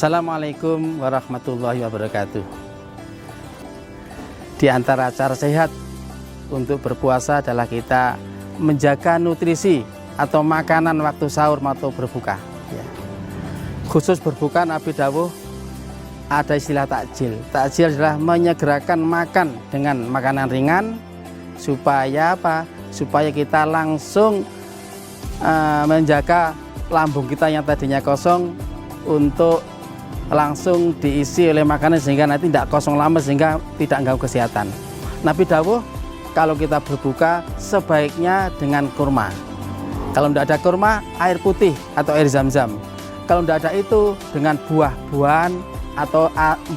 Assalamualaikum warahmatullahi wabarakatuh. Di antara cara sehat untuk berpuasa adalah kita menjaga nutrisi atau makanan waktu sahur atau berbuka. Ya. Khusus berbuka, Nabi dawuh ada istilah takjil. Takjil adalah menyegerakan makan dengan makanan ringan supaya apa? Supaya kita langsung menjaga lambung kita yang tadinya kosong untuk langsung diisi oleh makanan sehingga nanti tidak kosong lama sehingga tidak mengganggu kesehatan. Nabi dawuh kalau kita berbuka sebaiknya dengan kurma. Kalau tidak ada kurma, air putih atau air zam-zam. Kalau tidak ada itu dengan buah-buahan atau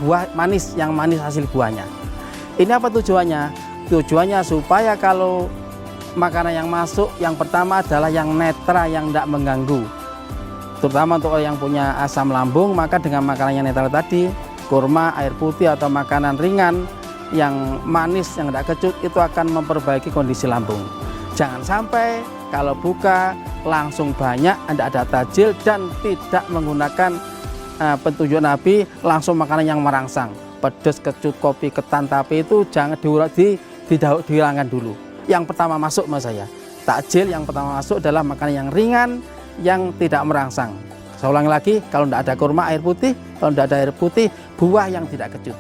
buah manis yang manis hasil buahnya. Ini apa tujuannya? Tujuannya supaya kalau makanan yang masuk yang pertama adalah yang netral, yang tidak mengganggu. Terutama untuk yang punya asam lambung, maka dengan makanan yang netral tadi, kurma, air putih atau makanan ringan yang manis, yang tidak kecut, itu akan memperbaiki kondisi lambung. Jangan sampai kalau buka langsung banyak, tidak ada tajil dan tidak menggunakan petunjuk Nabi langsung makanan yang merangsang, pedas, kecut, kopi, ketan, tapi itu jangan dihilangkan dulu. Yang pertama masuk mas saya, takjil yang pertama masuk adalah makanan yang ringan, yang tidak merangsang. Saya ulangi lagi, kalau tidak ada kurma, air putih, kalau tidak ada air putih, buah yang tidak kecut.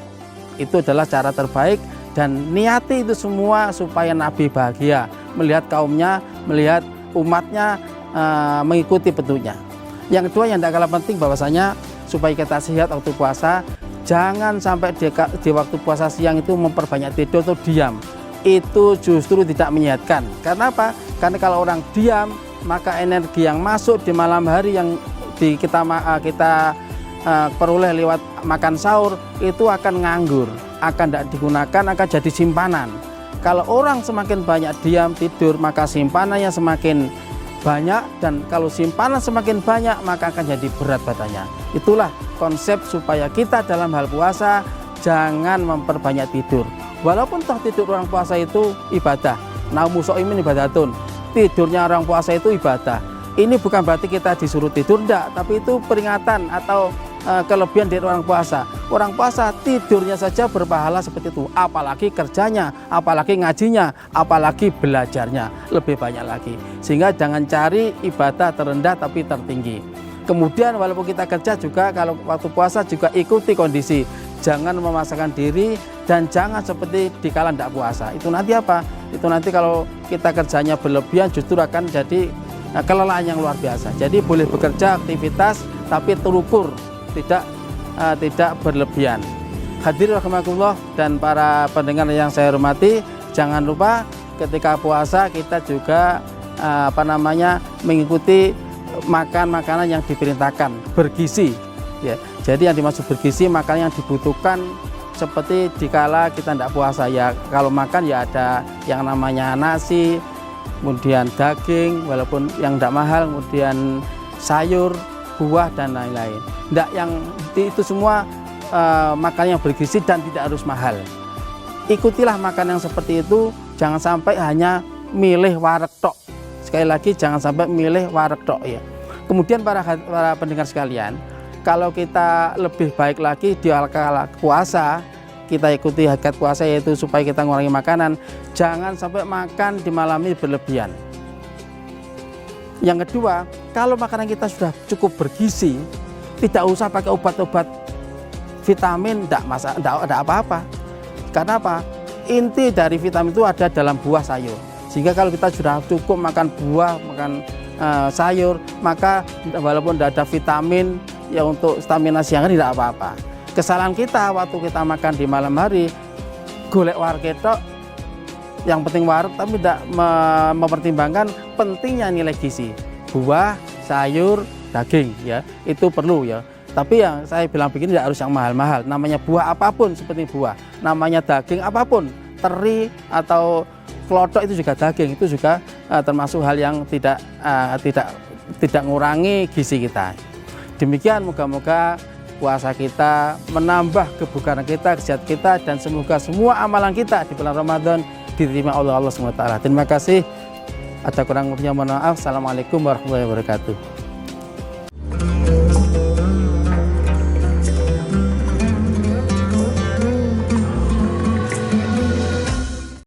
Itu adalah cara terbaik dan niati itu semua supaya Nabi bahagia melihat kaumnya, melihat umatnya mengikuti petunjuknya. Yang kedua yang tidak kalah penting bahwasanya supaya kita sehat waktu puasa, jangan sampai di waktu puasa siang itu memperbanyak tidur atau diam. Itu justru tidak menyehatkan. Karena apa? Karena kalau orang diam, maka energi yang masuk di malam hari yang kita peroleh lewat makan sahur itu akan nganggur, akan tidak digunakan, akan jadi simpanan. Kalau orang semakin banyak diam tidur, maka simpanannya semakin banyak, dan kalau simpanan semakin banyak maka akan jadi berat badannya. Itulah konsep supaya kita dalam hal puasa jangan memperbanyak tidur. Walaupun toh tidur orang puasa itu ibadah, naumu shaimin ibadatun. Tidurnya orang puasa itu ibadah. Ini bukan berarti kita disuruh tidur, enggak, tapi itu peringatan atau kelebihan dari orang puasa. Orang puasa tidurnya saja berpahala seperti itu, apalagi kerjanya, apalagi ngajinya, apalagi belajarnya, lebih banyak lagi. Sehingga jangan cari ibadah terendah tapi tertinggi. Kemudian walaupun kita kerja juga, kalau waktu puasa juga ikuti kondisi. Jangan memaksakan diri dan jangan seperti di kala tidak puasa. Itu nanti apa? Itu nanti kalau kita kerjanya berlebihan justru akan jadi kelelahan yang luar biasa. Jadi boleh bekerja aktivitas tapi terukur, tidak berlebihan. Hadirin rahimakumullah dan para pendengar yang saya hormati, jangan lupa ketika puasa kita juga mengikuti makan makanan yang diperintahkan bergizi. Ya, jadi yang dimaksud bergizi makanan yang dibutuhkan seperti dikala kita tidak puasa. Ya kalau makan ya ada yang namanya nasi, kemudian daging walaupun yang tidak mahal, kemudian sayur, buah dan lain-lain. Tidak, yang itu semua makanan yang bergizi dan tidak harus mahal. Ikutilah makan yang seperti itu, jangan sampai hanya milih wareg tok. Sekali lagi jangan sampai milih wareg tok ya. Kemudian para pendengar sekalian, kalau kita lebih baik lagi di kala puasa, kita ikuti hakikat puasa yaitu supaya kita mengurangi makanan, jangan sampai makan di malam ini berlebihan. Yang kedua, kalau makanan kita sudah cukup bergizi, tidak usah pakai obat-obat vitamin, tidak ada apa-apa. Karena apa? Inti dari vitamin itu ada dalam buah sayur. Sehingga kalau kita sudah cukup makan buah, makan sayur, maka walaupun tidak ada vitamin ya untuk stamina siang tidak apa-apa. Kesalahan kita waktu kita makan di malam hari, golek wareg ketok, yang penting wareg tapi tidak mempertimbangkan pentingnya nilai gizi. Buah, sayur, daging ya, itu perlu ya. Tapi yang saya bilang begini tidak harus yang mahal-mahal. Namanya buah apapun seperti buah, namanya daging apapun, teri atau klothok itu juga daging, itu juga termasuk hal yang tidak mengurangi gizi kita. Demikian moga-moga puasa kita menambah kebugaran kita, kesehatan kita, dan semoga semua amalan kita di bulan Ramadan diterima oleh Allah SWT. Terima kasih. Ada kurang lebihnya mohon maaf. Assalamualaikum warahmatullahi wabarakatuh.